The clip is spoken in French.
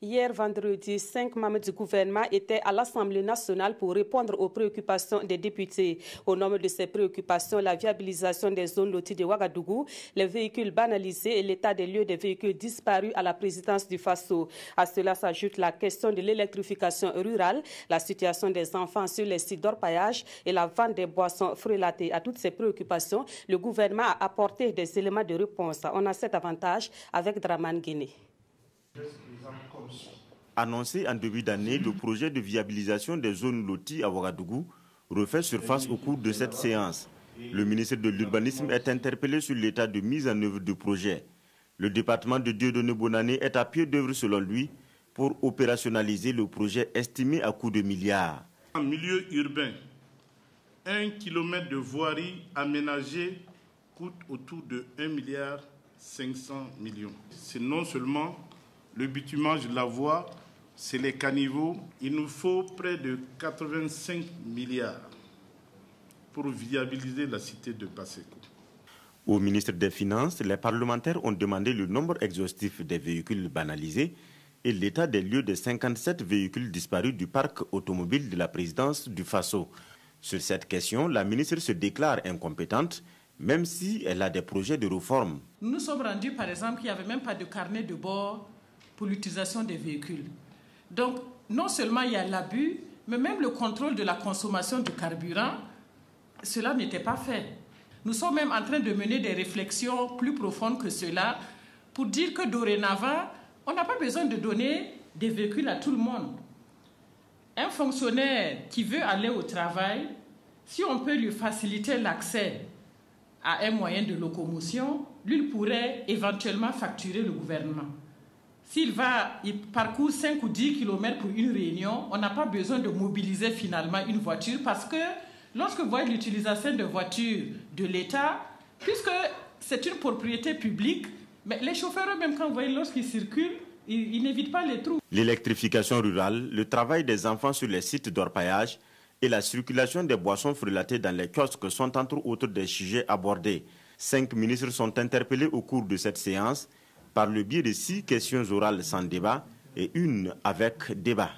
Hier vendredi, 5 membres du gouvernement étaient à l'Assemblée nationale pour répondre aux préoccupations des députés. Au nombre de ces préoccupations, la viabilisation des zones loties de Ouagadougou, les véhicules banalisés et l'état des lieux des véhicules disparus à la présidence du Faso. À cela s'ajoute la question de l'électrification rurale, la situation des enfants sur les sites d'orpaillage et la vente des boissons frulatées. À toutes ces préoccupations, le gouvernement a apporté des éléments de réponse. On a cet avantage avec Draman Guinée. Annoncé en début d'année, le projet de viabilisation des zones loties à Ouagadougou refait surface au cours de cette séance. Le ministre de l'Urbanisme est interpellé sur l'état de mise en œuvre du projet. Le département de Dieudonné Bonané est à pied d'œuvre selon lui pour opérationnaliser le projet estimé à coût de milliards. En milieu urbain, 1 km de voirie aménagée coûte autour de 1,5 milliard. C'est non seulement le bitumage de la voie, c'est les caniveaux. Il nous faut près de 85 milliards pour viabiliser la cité de Paseko. Au ministre des Finances, les parlementaires ont demandé le nombre exhaustif des véhicules banalisés et l'état des lieux des 57 véhicules disparus du parc automobile de la présidence du Faso. Sur cette question, la ministre se déclare incompétente, même si elle a des projets de réforme. Nous nous sommes rendus, par exemple, qu'il n'y avait même pas de carnet de bord pour l'utilisation des véhicules. Donc, non seulement il y a l'abus, mais même le contrôle de la consommation du carburant, cela n'était pas fait. Nous sommes même en train de mener des réflexions plus profondes que cela pour dire que dorénavant, on n'a pas besoin de donner des véhicules à tout le monde. Un fonctionnaire qui veut aller au travail, si on peut lui faciliter l'accès à un moyen de locomotion, lui il pourrait éventuellement facturer le gouvernement. S'il parcourt 5 ou 10 km pour une réunion, on n'a pas besoin de mobiliser finalement une voiture parce que lorsque vous voyez l'utilisation de voitures de l'État, puisque c'est une propriété publique, mais les chauffeurs eux-mêmes, quand vous voyez lorsqu'ils circulent, ils n'évitent pas les trous. L'électrification rurale, le travail des enfants sur les sites d'orpaillage et la circulation des boissons frulatées dans les kiosques sont entre autres des sujets abordés. 5 ministres sont interpellés au cours de cette séance par le biais de 6 questions orales sans débat et une avec débat.